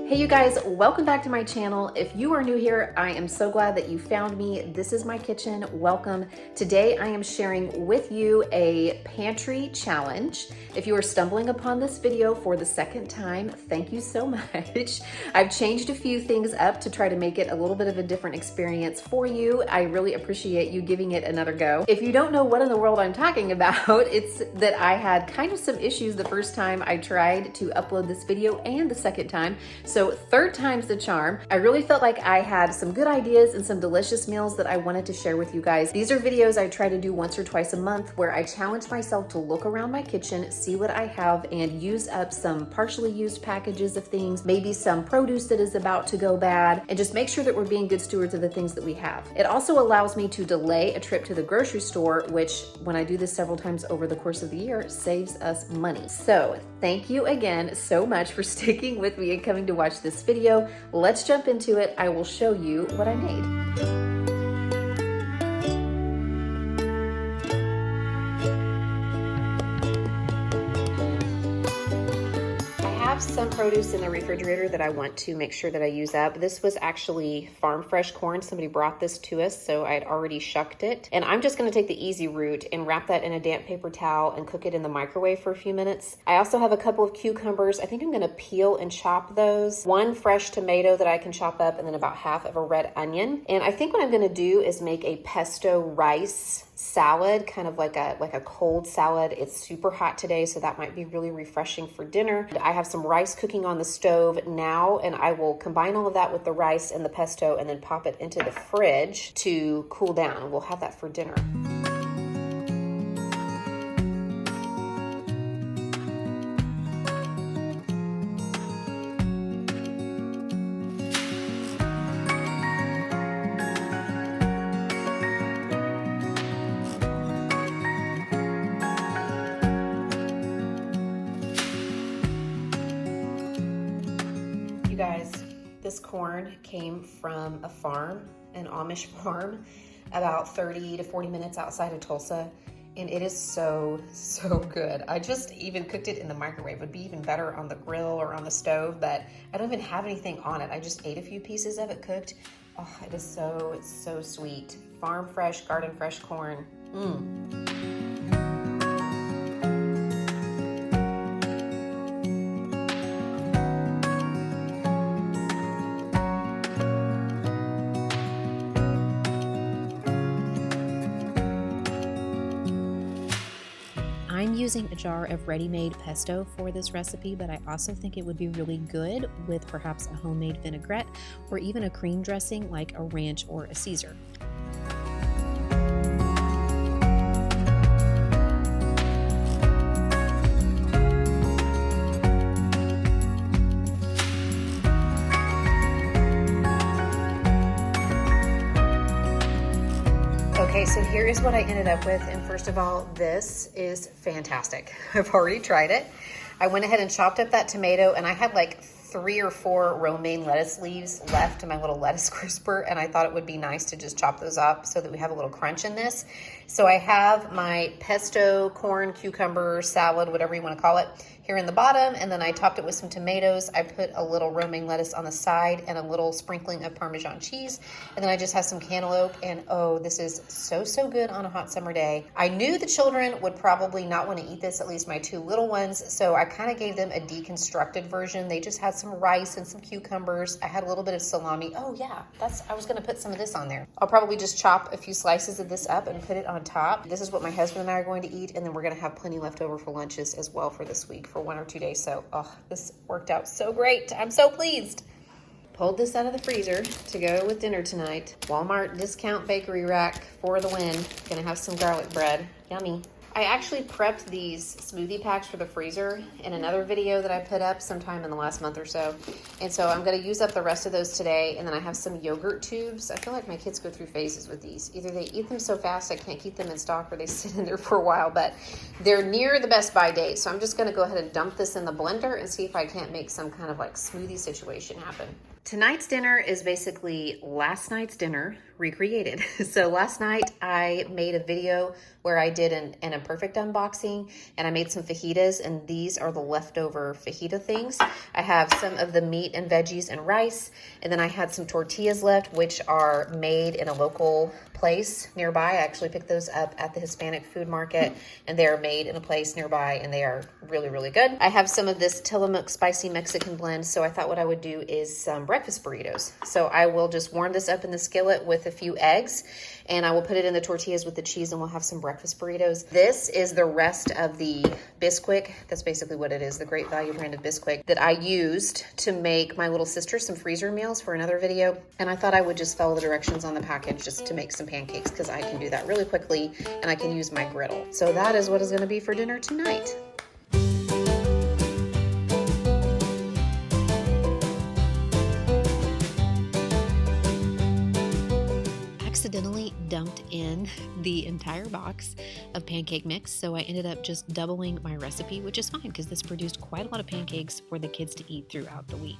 Hey you guys, welcome back to my channel. If you are new here, I am so glad that you found me. This is my kitchen. Welcome. Today I am sharing with you a pantry challenge. If you are stumbling upon this video for the second time, thank you so much. I've changed a few things up to try to make it a little bit of a different experience for you. I really appreciate you giving it another go. If you don't know what in the world I'm talking about, it's that I had kind of some issues the first time I tried to upload this video and the second time. So third time's the charm. I really felt like I had some good ideas and some delicious meals that I wanted to share with you guys. These are videos I try to do once or twice a month where I challenge myself to look around my kitchen, see what I have, and use up some partially used packages of things, maybe some produce that is about to go bad, and just make sure that we're being good stewards of the things that we have. It also allows me to delay a trip to the grocery store, which when I do this several times over the course of the year, saves us money. So thank you again so much for sticking with me and coming to watch this video. Let's jump into it. I will show you what I made. Some produce in the refrigerator that I want to make sure that I use up. This was actually farm fresh corn. Somebody brought this to us, so I had already shucked it. And I'm just gonna take the easy route and wrap that in a damp paper towel and cook it in the microwave for a few minutes. I also have a couple of cucumbers. I think I'm gonna peel and chop those. One fresh tomato that I can chop up, and then about half of a red onion. And I think what I'm gonna do is make a pesto rice salad, kind of like a cold salad. It's super hot today, so that might be really refreshing for dinner. I have some rice cooking on the stove now, and I will combine all of that with the rice and the pesto and then pop it into the fridge to cool down. We'll have that for dinner. You guys, this corn came from a farm, an Amish farm, about 30 to 40 minutes outside of Tulsa, and it is so good. I just even cooked it in the microwave. It would be even better on the grill or on the stove, but I don't even have anything on it. I just ate a few pieces of it cooked. Oh, it's so sweet. Farm fresh, garden fresh corn. I'm using a jar of ready-made pesto for this recipe, but I also think it would be really good with perhaps a homemade vinaigrette or even a cream dressing like a ranch or a Caesar. Okay, so here is what I ended up with, and first of all, this is fantastic. I've already tried it. I went ahead and chopped up that tomato, and I had like 3 or 4 romaine lettuce leaves left in my little lettuce crisper, and I thought it would be nice to just chop those up so that we have a little crunch in this. So I have my pesto, corn, cucumber, salad, whatever you want to call it, here in the bottom, and then I topped it with some tomatoes. I put a little romaine lettuce on the side and a little sprinkling of Parmesan cheese, and then I just have some cantaloupe, and oh, this is so good on a hot summer day. I knew the children would probably not want to eat this, at least my 2 little ones, so I kind of gave them a deconstructed version. They just had some rice and some cucumbers. I had a little bit of salami. Oh yeah, I was gonna put some of this on there. I'll probably just chop a few slices of this up and put it on top. This is what my husband and I are going to eat, and then we're gonna have plenty left over for lunches as well for this week for 1 or 2 days. So, this worked out so great. I'm so pleased. Pulled this out of the freezer to go with dinner tonight. Walmart discount bakery rack for the win. Gonna have some garlic bread. Yummy. I actually prepped these smoothie packs for the freezer in another video that I put up sometime in the last month or so. And so I'm gonna use up the rest of those today. And then I have some yogurt tubes. I feel like my kids go through phases with these. Either they eat them so fast I can't keep them in stock, or they sit in there for a while, but they're near the best by date. So I'm just gonna go ahead and dump this in the blender and see if I can't make some kind of like smoothie situation happen. Tonight's dinner is basically last night's dinner recreated. So last night I made a video where I did an imperfect unboxing, and I made some fajitas, and these are the leftover fajita things. I have some of the meat and veggies and rice, and then I had some tortillas left, which are made in a local place nearby. I actually picked those up at the Hispanic food market, and they are made in a place nearby, and they are really, really good. I have some of this Tillamook spicy Mexican blend, so I thought what I would do is some breakfast burritos. So I will just warm this up in the skillet with a few eggs, and I will put it in the tortillas with the cheese, and we'll have some breakfast burritos. This is the rest of the Bisquick. That's basically what it is, the Great Value brand of Bisquick that I used to make my little sister some freezer meals for another video. And I thought I would just follow the directions on the package just to make some pancakes, because I can do that really quickly and I can use my griddle. So that is what is going to be for dinner tonight. Accidentally dumped in the entire box of pancake mix, so I ended up just doubling my recipe, which is fine because this produced quite a lot of pancakes for the kids to eat throughout the week.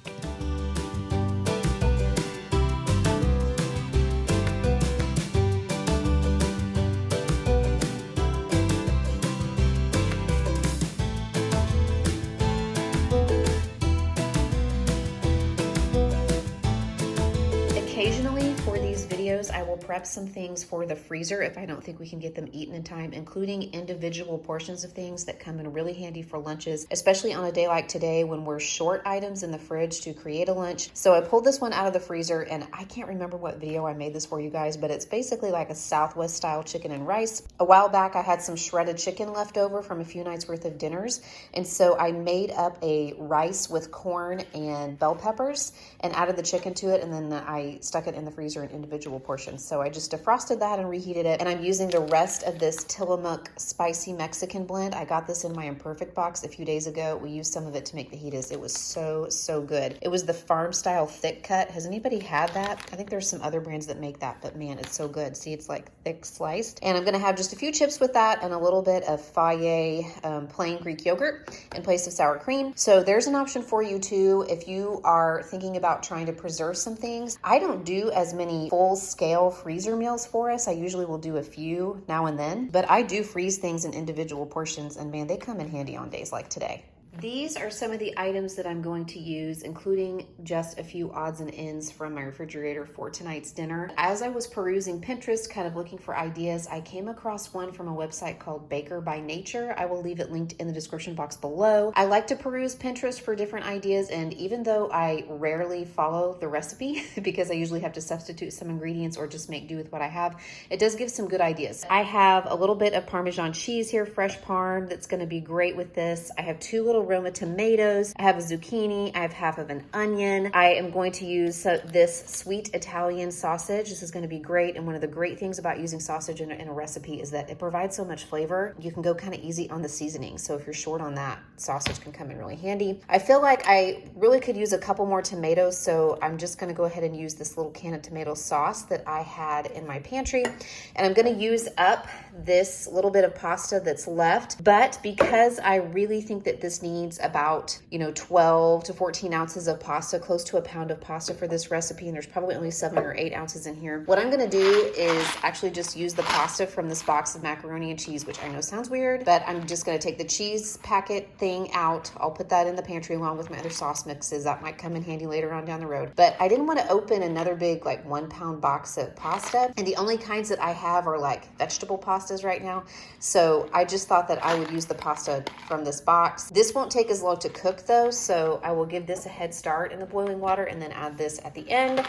Occasionally for these videos, I will prep some things for the freezer if I don't think we can get them eaten in time, including individual portions of things that come in really handy for lunches, especially on a day like today when we're short items in the fridge to create a lunch. So I pulled this one out of the freezer, and I can't remember what video I made this for you guys, but it's basically like a Southwest style chicken and rice. A while back, I had some shredded chicken left over from a few nights worth of dinners, and so I made up a rice with corn and bell peppers and added the chicken to it, and then I stuck it in the freezer in individual portions. So I just defrosted that and reheated it, and I'm using the rest of this Tillamook spicy Mexican blend. I got this in my imperfect box a few days ago. We used some of it to make fajitas. It was so good. It was the farm style thick cut. Has anybody had that? I think there's some other brands that make that, but man, it's so good. See, it's like thick sliced. And I'm gonna have just a few chips with that and a little bit of Fage plain Greek yogurt in place of sour cream. So there's an option for you too if you are thinking about trying to preserve some things. I don't do as many full-scale freezer meals for us. I usually will do a few now and then, but I do freeze things in individual portions, and man, they come in handy on days like today. These are some of the items that I'm going to use, including just a few odds and ends from my refrigerator for tonight's dinner. As I was perusing Pinterest, kind of looking for ideas, I came across one from a website called Baker by Nature. I will leave it linked in the description box below. I like to peruse Pinterest for different ideas, and even though I rarely follow the recipe because I usually have to substitute some ingredients or just make do with what I have, it does give some good ideas. I have a little bit of Parmesan cheese here, fresh parm, that's going to be great with this. I have two little Roma tomatoes. I have a zucchini. I have half of an onion. I am going to use this sweet Italian sausage. This is going to be great. And one of the great things about using sausage in a recipe is that it provides so much flavor. You can go kind of easy on the seasoning. So if you're short on that, sausage can come in really handy. I feel like I really could use a couple more tomatoes. So I'm just going to go ahead and use this little can of tomato sauce that I had in my pantry. And I'm going to use up this little bit of pasta that's left. But because I really think that this needs about 12 to 14 ounces of pasta, close to a pound of pasta for this recipe, and there's probably only 7 or 8 ounces in here. What I'm going to do is actually just use the pasta from this box of macaroni and cheese, which I know sounds weird, but I'm just going to take the cheese packet thing out. I'll put that in the pantry along with my other sauce mixes. That might come in handy later on down the road. But I didn't want to open another big 1 pound box of pasta, and the only kinds that I have are vegetable pastas right now. So I just thought that I would use the pasta from this box. This won't take as long to cook though, so I will give this a head start in the boiling water and then add this at the end.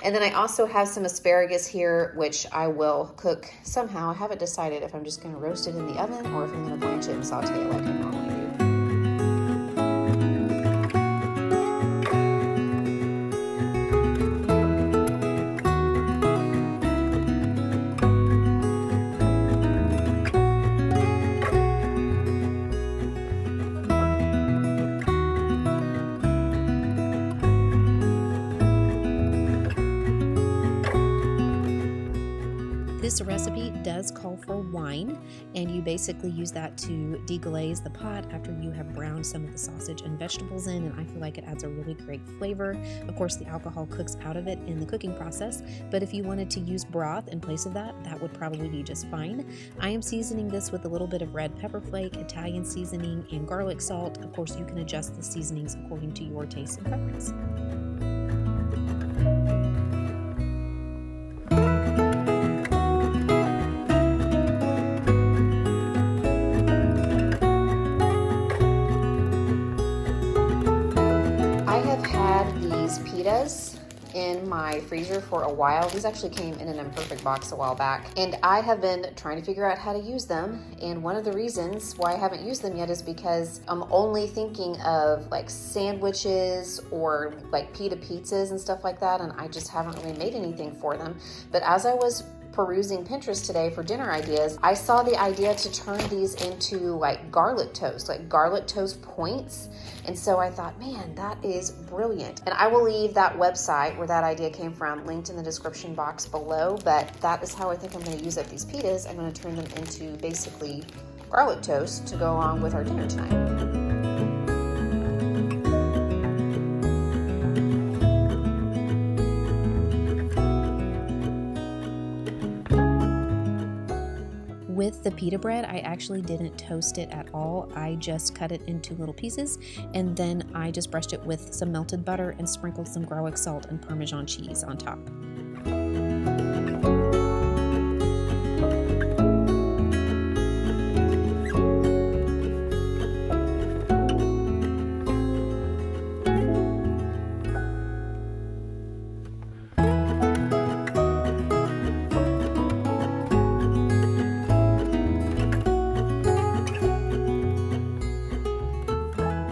And then I also have some asparagus here, which I will cook somehow. I haven't decided if I'm just going to roast it in the oven or if I'm going to blanch it and saute it like I normally do. This This recipe does call for wine, and you basically use that to deglaze the pot after you have browned some of the sausage and vegetables in, and I feel like it adds a really great flavor. Of course, the alcohol cooks out of it in the cooking process, but if you wanted to use broth in place of that, that would probably be just fine. I am seasoning this with a little bit of red pepper flake, Italian seasoning, and garlic salt. Of course, you can adjust the seasonings according to your taste and preference. Pitas in my freezer for a while. These actually came in an imperfect box a while back, and I have been trying to figure out how to use them, and one of the reasons why I haven't used them yet is because I'm only thinking of like sandwiches or like pita pizzas and stuff like that, and I just haven't really made anything for them. But as I was perusing Pinterest today for dinner ideas, I saw the idea to turn these into like garlic toast points. And so I thought, man, that is brilliant. And I will leave that website where that idea came from linked in the description box below, but that is how I think I'm gonna use up these pitas. I'm gonna turn them into basically garlic toast to go along with our dinner tonight. With the pita bread, I actually didn't toast it at all. I just cut it into little pieces, and then I just brushed it with some melted butter and sprinkled some garlic salt and Parmesan cheese on top.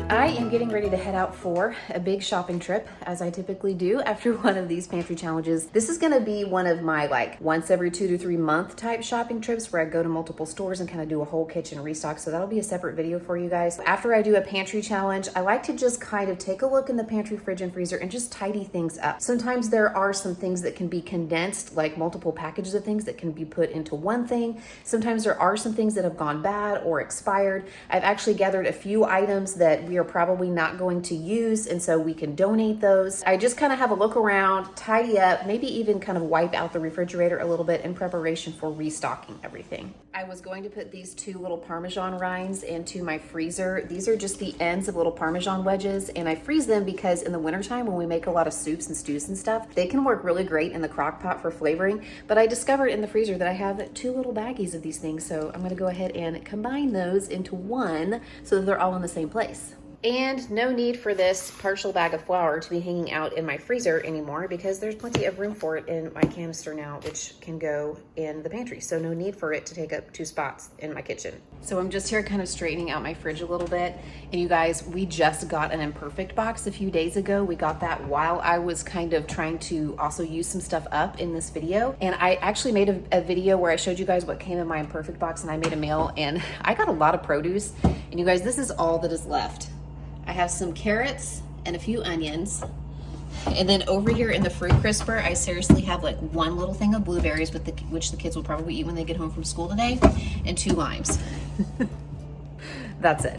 I am getting ready to head out for a big shopping trip, as I typically do after one of these pantry challenges. This is gonna be one of my like once every 2 to 3 month type shopping trips where I go to multiple stores and kind of do a whole kitchen restock. So that'll be a separate video for you guys. After I do a pantry challenge, I like to just kind of take a look in the pantry, fridge, and freezer and just tidy things up. Sometimes there are some things that can be condensed, like multiple packages of things that can be put into one thing. Sometimes there are some things that have gone bad or expired. I've actually gathered a few items that we are probably not going to use, and so we can donate those. I just kind of have a look around, tidy up, maybe even kind of wipe out the refrigerator a little bit in preparation for restocking everything. I was going to put these 2 little Parmesan rinds into my freezer. These are just the ends of little Parmesan wedges, and I freeze them because in the wintertime when we make a lot of soups and stews and stuff, they can work really great in the crock pot for flavoring. But I discovered in the freezer that I have 2 little baggies of these things, so I'm gonna go ahead and combine those into one so that they're all in the same place. And no need for this partial bag of flour to be hanging out in my freezer anymore because there's plenty of room for it in my canister now, which can go in the pantry. So no need for it to take up 2 spots in my kitchen. So I'm just here kind of straightening out my fridge a little bit. And you guys, we just got an imperfect box a few days ago. We got that while I was kind of trying to also use some stuff up in this video. And I actually made a video where I showed you guys what came in my imperfect box, and I made a meal, and I got a lot of produce. And you guys, this is all that is left. I have some carrots and a few onions. And then over here in the fruit crisper, I seriously have like 1 little thing of blueberries, which the kids will probably eat when they get home from school today, and 2 limes. That's it.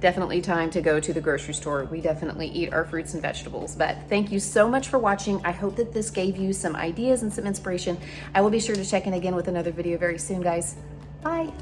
Definitely time to go to the grocery store. We definitely eat our fruits and vegetables. But thank you so much for watching. I hope that this gave you some ideas and some inspiration. I will be sure to check in again with another video very soon, guys. Bye.